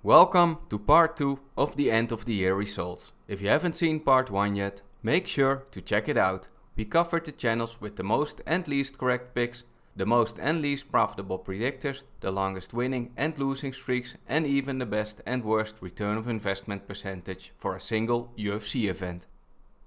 Welcome to part 2 of the end of the year results. If you haven't seen part 1 yet, make sure to check it out. We covered the channels with the most and least correct picks, the most and least profitable predictors, the longest winning and losing streaks, and even the best and worst return of investment percentage for a single UFC event.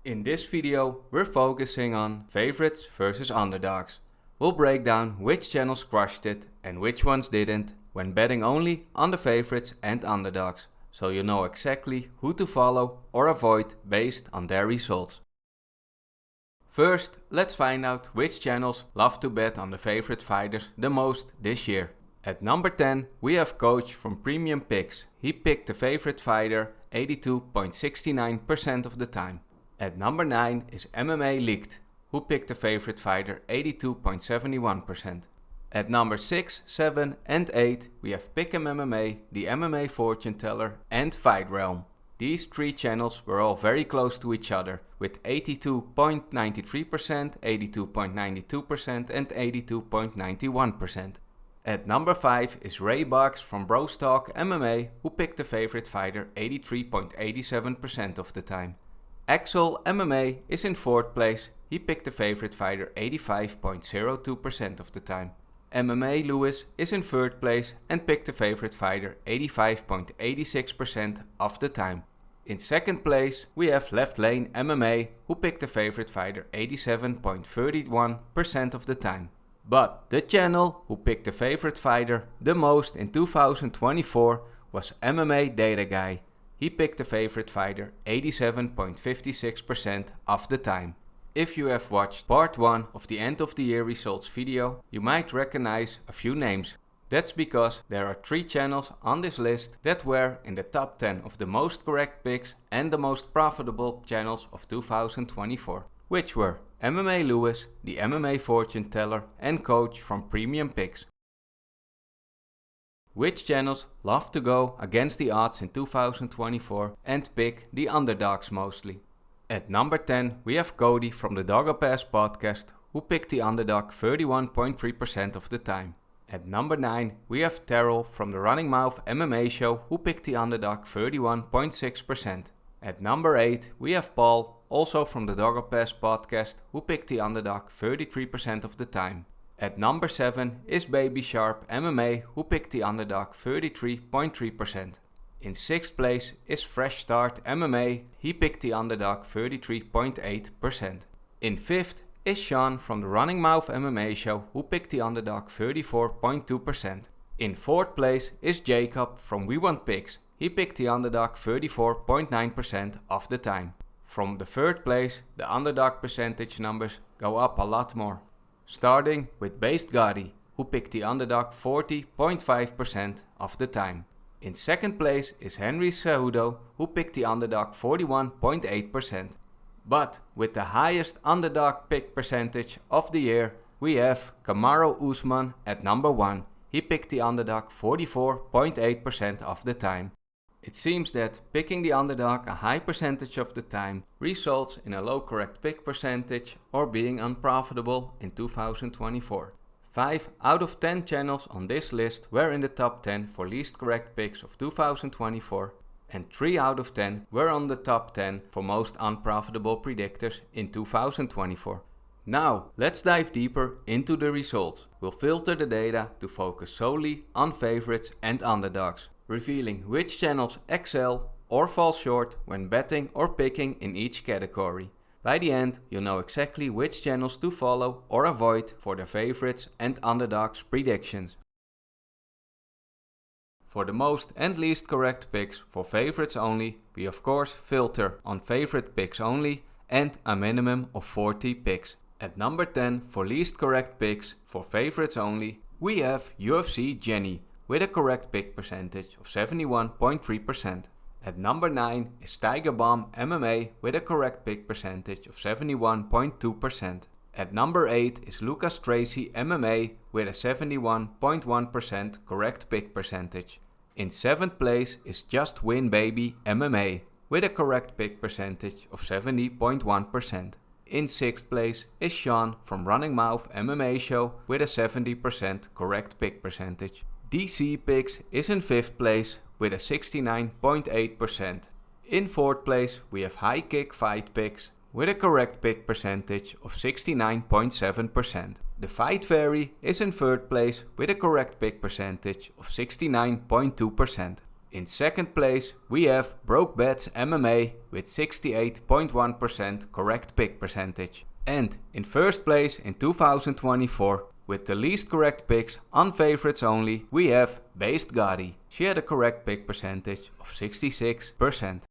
In this video, we're focusing on favorites versus underdogs. We'll break down which channels crushed it and which ones didn't when betting only on the favorites and underdogs, so you know exactly who to follow or avoid based on their results. First, let's find out which channels love to bet on the favorite fighters the most this year. At number 10, we have Coach from Premium Picks. He picked the favorite fighter 82.69% of the time. At number 9 is MMA Leaked, who picked the favorite fighter 82.71%. At number 6, 7 and 8 we have Pick'em MMA, the MMA Fortune Teller and Fight Realm. These three channels were all very close to each other with 82.93%, 82.92% and 82.91%. At number 5 is Ray Bucks from Bros Talk MMA, who picked the favorite fighter 83.87% of the time. Axel MMA is in 4th place. He picked the favorite fighter 85.02% of the time. MMA Lewis is in 3rd place and picked the favorite fighter 85.86% of the time. In 2nd place we have Left Lane MMA, who picked the favorite fighter 87.31% of the time. But the channel who picked the favorite fighter the most in 2024 was MMA Data Guy. He picked the favorite fighter 87.56% of the time. If you have watched part 1 of the end of the year results video, you might recognize a few names. That's because there are 3 channels on this list that were in the top 10 of the most correct picks and the most profitable channels of 2024, which were MMA Lewis, the MMA Fortune Teller and Coach from Premium Picks. Which channels love to go against the odds in 2024 and pick the underdogs mostly? At number 10 we have Cody from the Dogger Pass podcast, who picked the underdog 31.3% of the time. At number 9 we have Terrell from the Running Mouth MMA show, who picked the underdog 31.6%. At number 8 we have Paul, also from the Dogger Pass podcast, who picked the underdog 33% of the time. At number 7 is Baby Sharp MMA, who picked the underdog 33.3%. In 6th place is Fresh Start MMA, he picked the underdog 33.8%. In 5th is Sean from the Running Mouth MMA show, who picked the underdog 34.2%. In 4th place is Jacob from We Want Picks, he picked the underdog 34.9% of the time. From the 3rd place the underdog percentage numbers go up a lot more. Starting with Based Gotti, who picked the underdog 40.5% of the time. In 2nd place is Henry Cejudo, who picked the underdog 41.8%. But with the highest underdog pick percentage of the year, we have Kamaru Usman at number 1. He picked the underdog 44.8% of the time. It seems that picking the underdog a high percentage of the time results in a low correct pick percentage or being unprofitable in 2024. 5 out of 10 channels on this list were in the top 10 for least correct picks of 2024, and 3 out of 10 were on the top 10 for most unprofitable predictors in 2024. Now, let's dive deeper into the results. We'll filter the data to focus solely on favorites and underdogs, revealing which channels excel or fall short when betting or picking in each category. By the end, you'll know exactly which channels to follow or avoid for the favorites and underdogs predictions. For the most and least correct picks for favorites only, we of course filter on favorite picks only and a minimum of 40 picks. At number 10 for least correct picks for favorites only, we have UFC Jenny with a correct pick percentage of 71.3%. At number 9 is Tiger Bomb MMA with a correct pick percentage of 71.2%. At number 8 is Lucas Tracy MMA with a 71.1% correct pick percentage. In 7th place is Just Win Baby MMA with a correct pick percentage of 70.1%. In 6th place is Sean from Running Mouth MMA show with a 70% correct pick percentage. DC Picks is in 5th place with a 69.8%. In 4th place we have High Kick Fight Picks with a correct pick percentage of 69.7%. The Fight Fairy is in 3rd place with a correct pick percentage of 69.2%. In 2nd place we have Broke Bets MMA with 68.1% correct pick percentage. And in 1st place in 2024 with the least correct picks on favorites only, we have Based Gotti. She had a correct pick percentage of 66%.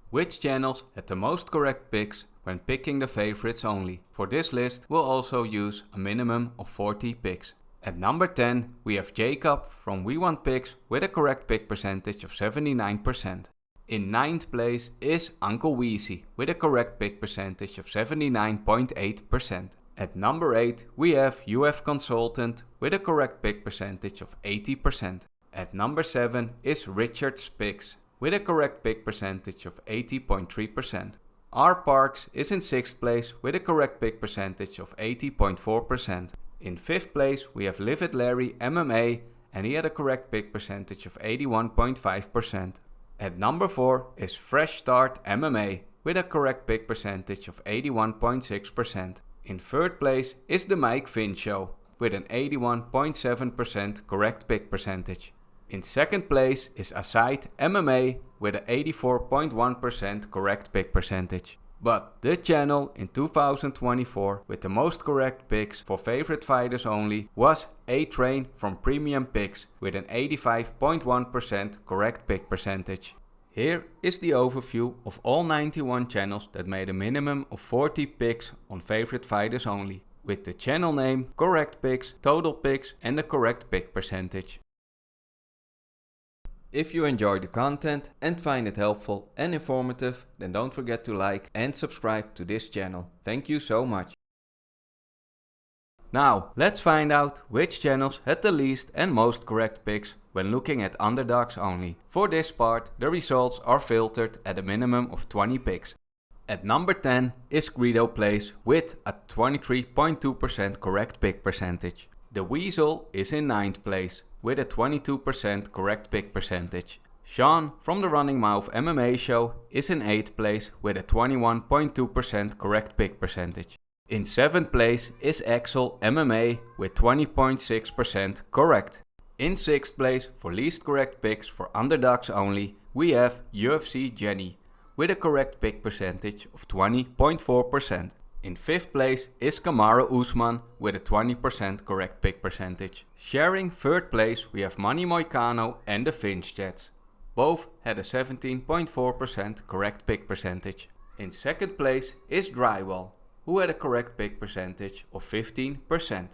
Which channels had the most correct picks when picking the favorites only? For this list we'll also use a minimum of 40 picks. At number 10 we have Jacob from We Want Picks with a correct pick percentage of 79%. In 9th place is Uncle Weezy with a correct pick percentage of 79.8%. At number 8 we have UF Consultant with a correct pick percentage of 80%. At number 7 is Richard's Picks with a correct pick percentage of 80.3%. R Parks is in 6th place with a correct pick percentage of 80.4%. In 5th place we have Livid Larry MMA and he had a correct pick percentage of 81.5%. At number 4 is Fresh Start MMA with a correct pick percentage of 81.6%. In 3rd place is The Mike Finn Show with an 81.7% correct pick percentage. In 2nd place is Aside MMA with an 84.1% correct pick percentage. But the channel in 2024 with the most correct picks for favorite fighters only was A-Train from Premium Picks with an 85.1% correct pick percentage. Here is the overview of all 91 channels that made a minimum of 40 picks on favorite fighters only, with the channel name, correct picks, total picks and the correct pick percentage. If you enjoy the content and find it helpful and informative, then don't forget to like and subscribe to this channel. Thank you so much. Now, let's find out which channels had the least and most correct picks when looking at underdogs only. For this part, the results are filtered at a minimum of 20 picks. At number 10 is Greedo Plays with a 23.2% correct pick percentage. The Weasel is in 9th place with a 22% correct pick percentage. Sean from the Running Mouth MMA show is in 8th place with a 21.2% correct pick percentage. In 7th place is Axel MMA with 20.6% correct. In 6th place for least correct picks for underdogs only, we have UFC Jenny with a correct pick percentage of 20.4%. In 5th place is Kamaru Usman with a 20% correct pick percentage. Sharing 3rd place we have Manny Moicano and the Finch Jets. Both had a 17.4% correct pick percentage. In 2nd place is Drywall, who had a correct pick percentage of 15%.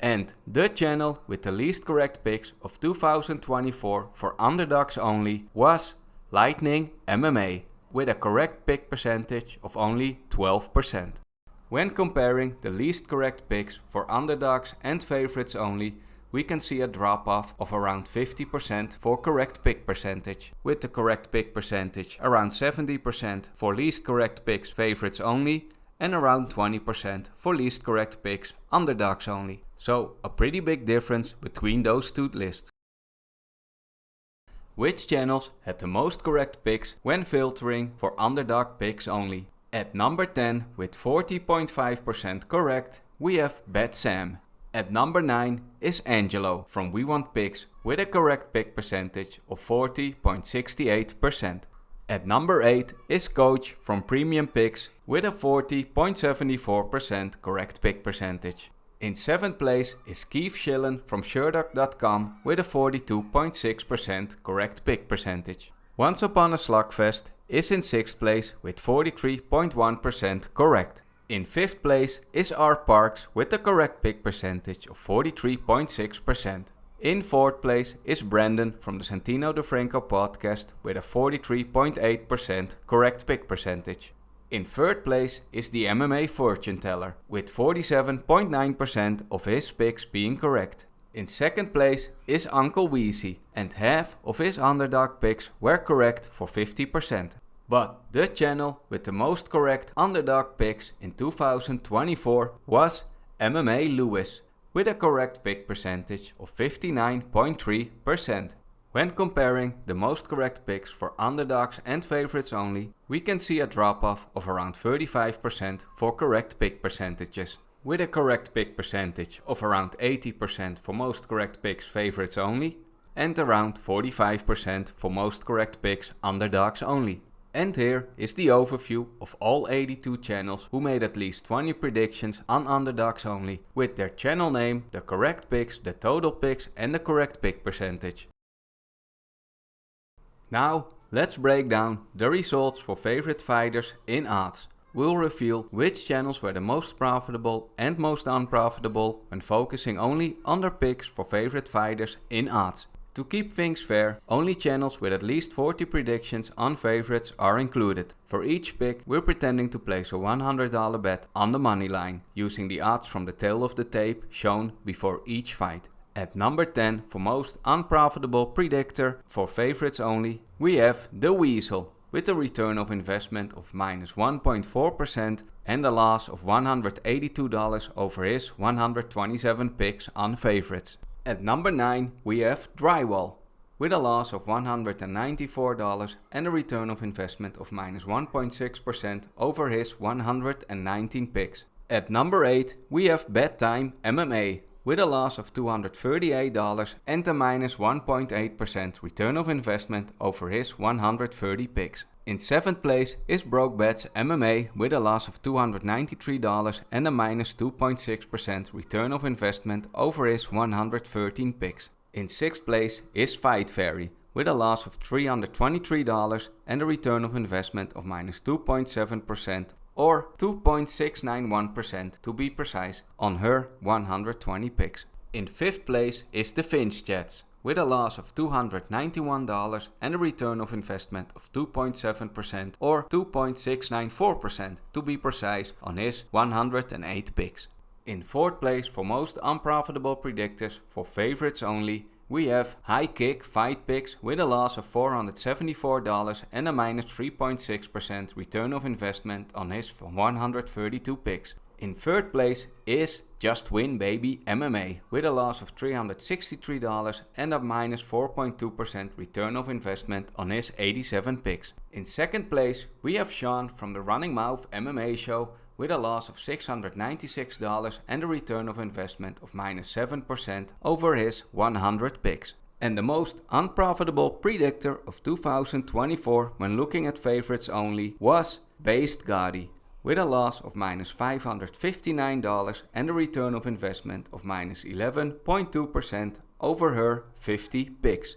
And the channel with the least correct picks of 2024 for underdogs only was Lightning MMA with a correct pick percentage of only 12%. When comparing the least correct picks for underdogs and favorites only, we can see a drop off of around 50% for correct pick percentage, with the correct pick percentage around 70% for least correct picks favorites only and around 20% for least correct picks underdogs only. So a pretty big difference between those two lists. Which channels had the most correct picks when filtering for underdog picks only? At number 10 with 40.5% correct, we have Bet Sam. At number 9 is Angelo from We Want Picks with a correct pick percentage of 40.68%. At number 8 is Coach from Premium Picks with a 40.74% correct pick percentage. In 7th place is Keith Schillen from Sherdog.com with a 42.6% correct pick percentage. Once Upon a Slugfest is in 6th place with 43.1% correct. In 5th place is R Parks with the correct pick percentage of 43.6%. In 4th place is Brandon from the Santino DeFranco podcast with a 43.8% correct pick percentage. In 3rd place is the MMA Fortune Teller with 47.9% of his picks being correct. In 2nd place is Uncle Weezy and half of his underdog picks were correct for 50%. But the channel with the most correct underdog picks in 2024 was MMA Lewis with a correct pick percentage of 59.3%. When comparing the most correct picks for underdogs and favorites only, we can see a drop-off of around 35% for correct pick percentages, with a correct pick percentage of around 80% for most correct picks favorites only, and around 45% for most correct picks underdogs only. And here is the overview of all 82 channels who made at least 20 predictions on underdogs only, with their channel name, the correct picks, the total picks and the correct pick percentage. Now, let's break down the results for favorite fighters in odds. We'll reveal which channels were the most profitable and most unprofitable when focusing only on their picks for favorite fighters in odds. To keep things fair, only channels with at least 40 predictions on favorites are included. For each pick, we're pretending to place a $100 bet on the money line, using the odds from the tail of the tape shown before each fight. At number 10 for most unprofitable predictor for favorites only, we have the Weasel, with a return of investment of minus 1.4% and a loss of $182 over his 127 picks on favorites. At number 9 we have Drywall, with a loss of $194 and a return of investment of minus 1.6% over his 119 picks. At number 8 we have Bedtime MMA, with a loss of $238 and a minus 1.8% return of investment over his 130 picks. In 7th place is Broke Bets MMA, with a loss of $293 and a minus 2.6% return of investment over his 113 picks. In 6th place is Fight Fairy, with a loss of $323 and a return of investment of minus 2.7%, or 2.691% to be precise, on her 120 picks. In 5th place is the Finch Chats, with a loss of $291 and a return of investment of 2.7%, or 2.694% to be precise, on his 108 picks. In 4th place for most unprofitable predictors for favorites only, we have High Kick Fight Picks, with a loss of $474 and a minus 3.6% return of investment on his 132 picks. In 3rd place is Just Win Baby MMA, with a loss of $363 and a minus 4.2% return of investment on his 87 picks. In 2nd place we have Sean from the Running Mouth MMA show, with a loss of $696 and a return of investment of minus 7% over his 100 picks. And the most unprofitable predictor of 2024 when looking at favorites only was Based Gotti, with a loss of minus $559 and a return of investment of minus 11.2% over her 50 picks.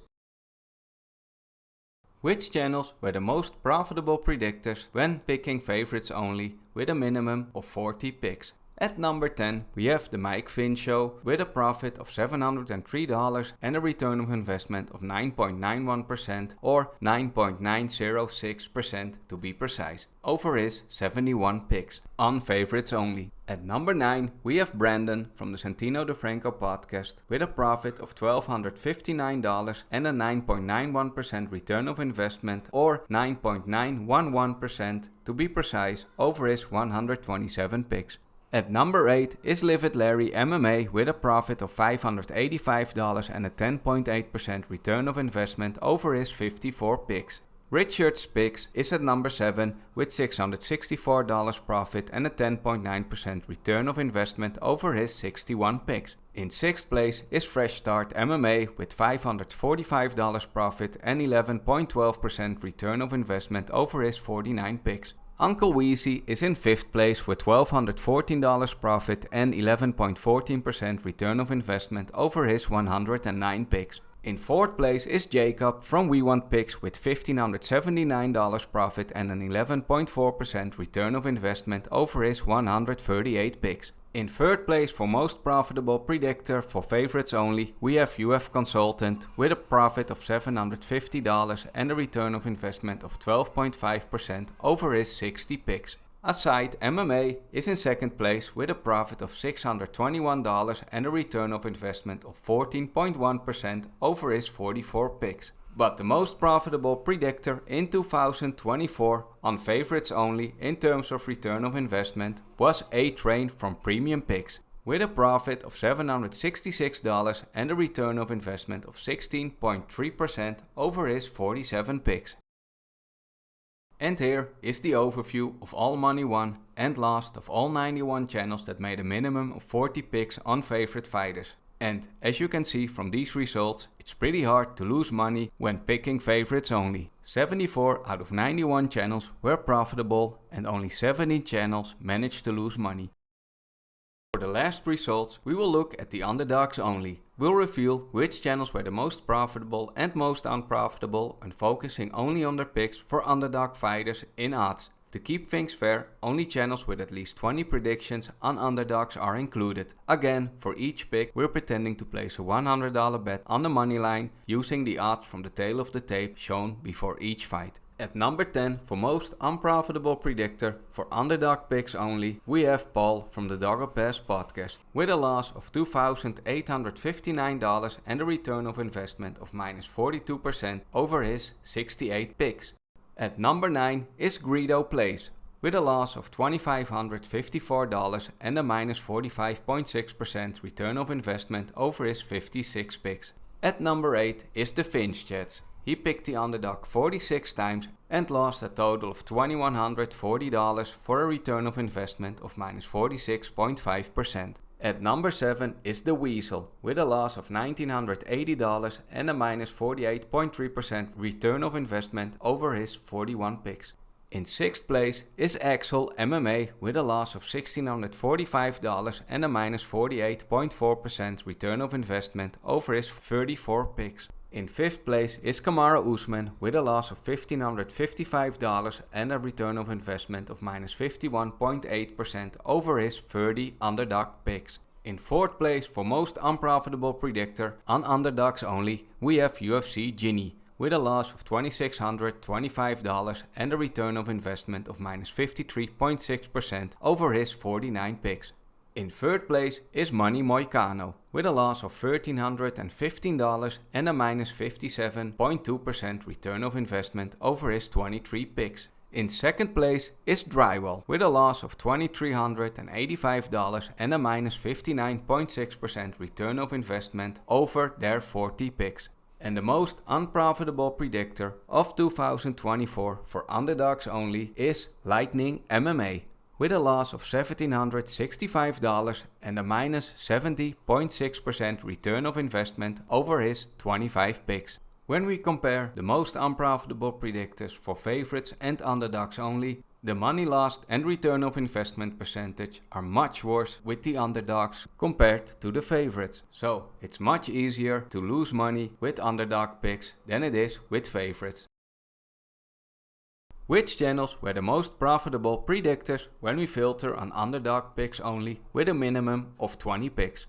Which channels were the most profitable predictors when picking favorites only, with a minimum of 40 picks? At number 10 we have the Mike Finn Show, with a profit of $703 and a return of investment of 9.91%, or 9.906% to be precise, over his 71 picks on favorites only. At number 9 we have Brandon from the Santino DeFranco podcast, with a profit of $1,259 and a 9.91% return of investment, or 9.911% to be precise, over his 127 picks. At number 8 is Live It Larry MMA, with a profit of $585 and a 10.8% return of investment over his 54 picks. Richard's Picks is at number 7 with $664 profit and a 10.9% return of investment over his 61 picks. In 6th place is Fresh Start MMA with $545 profit and 11.12% return of investment over his 49 picks. Uncle Weezy is in 5th place with $1,214 profit and 11.14% return of investment over his 109 picks. In 4th place is Jacob from We Want Picks with $1,579 profit and an 11.4% return of investment over his 138 picks. In 3rd place for most profitable predictor for favorites only, we have UF Consultant with a profit of $750 and a return of investment of 12.5% over his 60 picks. Aside MMA is in 2nd place with a profit of $621 and a return of investment of 14.1% over his 44 picks. But the most profitable predictor in 2024 on favorites only in terms of return of investment was A-Train from Premium Picks, with a profit of $766 and a return of investment of 16.3% over his 47 picks. And here is the overview of all money won and lost of all 91 channels that made a minimum of 40 picks on favorite fighters. And as you can see from these results, it's pretty hard to lose money when picking favorites only. 74 out of 91 channels were profitable and only 17 channels managed to lose money. For the last results, we will look at the underdogs only. We'll reveal which channels were the most profitable and most unprofitable and focusing only on their picks for underdog fighters in odds. To keep things fair, only channels with at least 20 predictions on underdogs are included. Again, for each pick, we're pretending to place a $100 bet on the money line using the odds from the tail of the tape shown before each fight. At number 10 for most unprofitable predictor for underdog picks only, we have Paul from the Dogger Pass podcast with a loss of $2,859 and a return of investment of minus 42% over his 68 picks. At number 9 is Greedo Plays with a loss of $2,554 and a minus 45.6% return of investment over his 56 picks. At number 8 is the Finch Chats. He picked the underdog 46 times and lost a total of $2,140 for a return of investment of minus 46.5%. At number 7 is the Weasel with a loss of $1,980 and a minus 48.3% return of investment over his 41 picks. In 6th place is Axel MMA with a loss of $1,645 and a minus 48.4% return of investment over his 34 picks. In 5th place is Kamaru Usman with a loss of $1,555 and a return of investment of minus 51.8% over his 30 underdog picks. In 4th place for most unprofitable predictor on underdogs only, we have UFC Ginny with a loss of $2,625 and a return of investment of minus 53.6% over his 49 picks. In 3rd place is Money Moicano with a loss of $1,315 and a minus 57.2% return of investment over his 23 picks. In 2nd place is Drywall with a loss of $2,385 and a minus 59.6% return of investment over their 40 picks. And the most unprofitable predictor of 2024 for underdogs only is Lightning MMA with a loss of $1,765 and a minus 70.6% return of investment over his 25 picks. When we compare the most unprofitable predictors for favorites and underdogs only, the money lost and return of investment percentage are much worse with the underdogs compared to the favorites. So it's much easier to lose money with underdog picks than it is with favorites. Which channels were the most profitable predictors when we filter on underdog picks only with a minimum of 20 picks?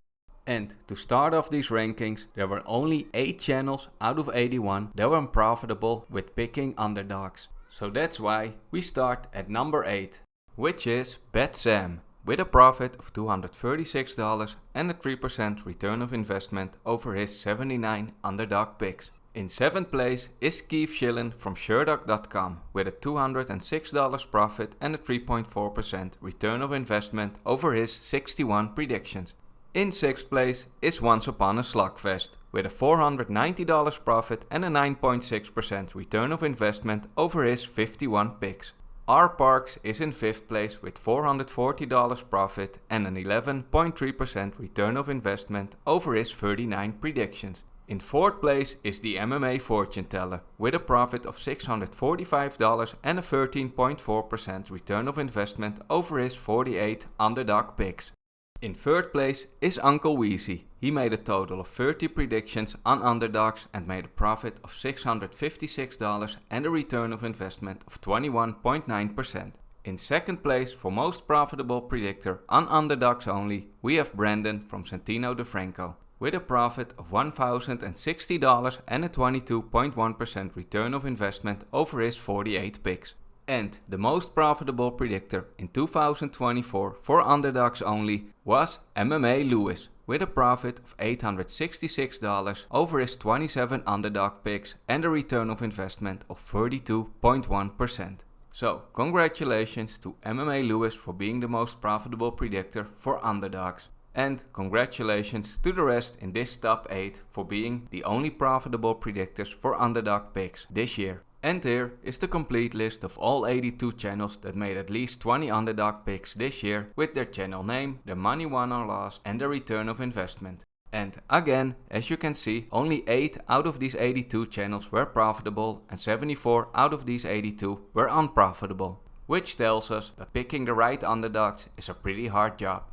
And to start off these rankings, there were only 8 channels out of 81 that were profitable with picking underdogs. So that's why we start at number 8, which is Bet Sam, with a profit of $236 and a 3% return of investment over his 79 underdog picks. In 7th place is Keith Schillen from Sherdog.com with a $206 profit and a 3.4% return of investment over his 61 predictions. In 6th place is Once Upon a Slugfest with a $490 profit and a 9.6% return of investment over his 51 picks. R Parks is in 5th place with $440 profit and an 11.3% return of investment over his 39 predictions. In 4th place is the MMA Fortune Teller with a profit of $645 and a 13.4% return of investment over his 48 underdog picks. In 3rd place is Uncle Weezy. He made a total of 30 predictions on underdogs and made a profit of $656 and a return of investment of 21.9%. In 2nd place for most profitable predictor on underdogs only, we have Brandon from Santino DeFranco with a profit of $1,060 and a 22.1% return of investment over his 48 picks. And the most profitable predictor in 2024 for underdogs only was MMA Lewis with a profit of $866 over his 27 underdog picks and a return of investment of 32.1%. So congratulations to MMA Lewis for being the most profitable predictor for underdogs. And congratulations to the rest in this top 8 for being the only profitable predictors for underdog picks this year. And here is the complete list of all 82 channels that made at least 20 underdog picks this year with their channel name, their money won or lost and their return of investment. And again, as you can see, only 8 out of these 82 channels were profitable and 74 out of these 82 were unprofitable, which tells us that picking the right underdogs is a pretty hard job.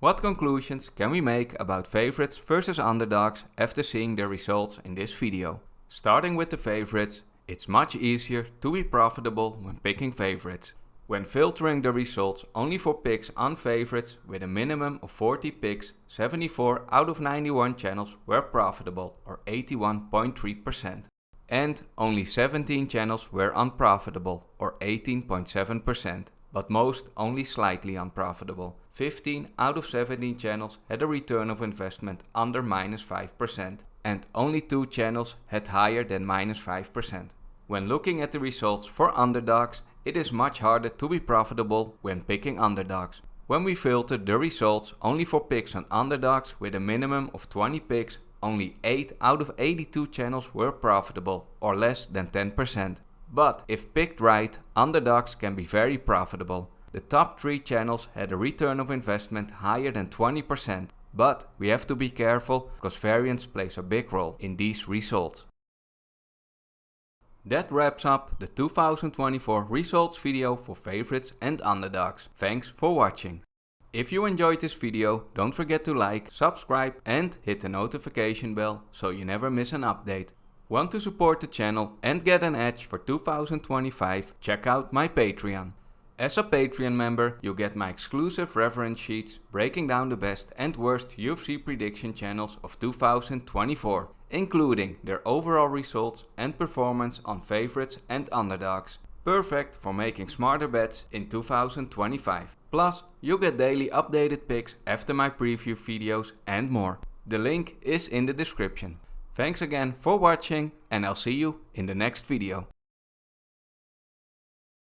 What conclusions can we make about favorites versus underdogs after seeing the results in this video? Starting with the favorites, it's much easier to be profitable when picking favorites. When filtering the results only for picks on favorites with a minimum of 40 picks, 74 out of 91 channels were profitable, or 81.3%. And only 17 channels were unprofitable, or 18.7%. But most only slightly unprofitable. 15 out of 17 channels had a return of investment under -5%. And only 2 channels had higher than -5%. When looking at the results for underdogs, it is much harder to be profitable when picking underdogs. When we filtered the results only for picks on underdogs with a minimum of 20 picks, only 8 out of 82 channels were profitable, or less than 10%. But if picked right, underdogs can be very profitable. The top 3 channels had a return of investment higher than 20%. But we have to be careful because variance plays a big role in these results. That wraps up the 2024 results video for favorites and underdogs. Thanks for watching. If you enjoyed this video, don't forget to like, subscribe and hit the notification bell so you never miss an update. Want to support the channel and get an edge for 2025? Check out my Patreon. As a Patreon member, you get my exclusive reference sheets breaking down the best and worst UFC prediction channels of 2024, including their overall results and performance on favorites and underdogs. Perfect for making smarter bets in 2025. Plus, you get daily updated picks after my preview videos and more. The link is in the description. Thanks again for watching and I'll see you in the next video.